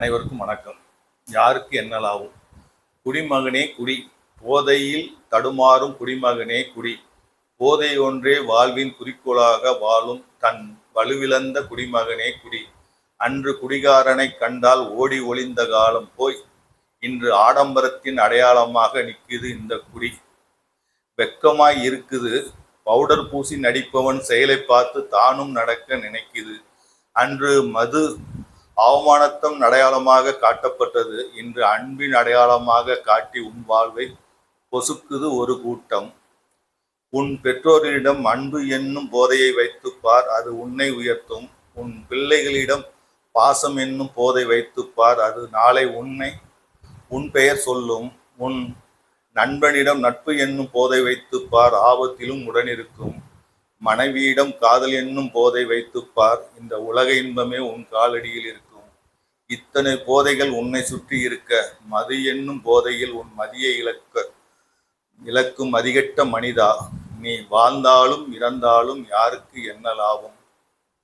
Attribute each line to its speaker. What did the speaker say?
Speaker 1: அனைவருக்கும் வணக்கம். யாருக்கு என்ன லாபம்? குடிமகனே குடி, போதையில் தடுமாறும் குடிமகனே குடி, போதை ஒன்றே வாழ்வின் குறிக்கோளாக வாழும் தன் வலுவிழந்த குடிமகனே குடி. அன்று குடிகாரனைக் கண்டால் ஓடி ஒளிந்த காலம் போய் இன்று ஆடம்பரத்தின் அடையாளமாக நிற்குது இந்த குடி. வெக்கமாய் இருக்குது, பவுடர் பூசி நடிப்பவன் செயலை பார்த்து தானும் நடக்க நினைக்குது. அன்று மது அவமானத்தம் அடையாளமாக காட்டப்பட்டது, இன்று அன்பின் அடையாளமாக காட்டி உன் வாழ்வை பொசுக்குது ஒரு கூட்டம். உன் பெற்றோரிடம் அன்பு என்னும் போதையை வைத்துப்பார், அது உன்னை உயர்த்தும். உன் பிள்ளைகளிடம் பாசம் என்னும் போதை வைத்துப்பார், அது நாளை உன் பெயர் சொல்லும். உன் நண்பனிடம் நட்பு என்னும் போதை வைத்துப்பார், ஆபத்திலும் உடனிருக்கும். மனைவியிடம் காதல் என்னும் போதை வைத்துப்பார், இந்த உலக இன்பமே உன் காலடியில் இருக்கும். இத்தனை போதைகள் உன்னை சுற்றி இருக்க, மது என்னும் போதையில் உன் மதியை இழக்கும் மதிகெட்ட மனிதா, நீ வாழ்ந்தாலும் இறந்தாலும் யாருக்கு என்ன லாபம்?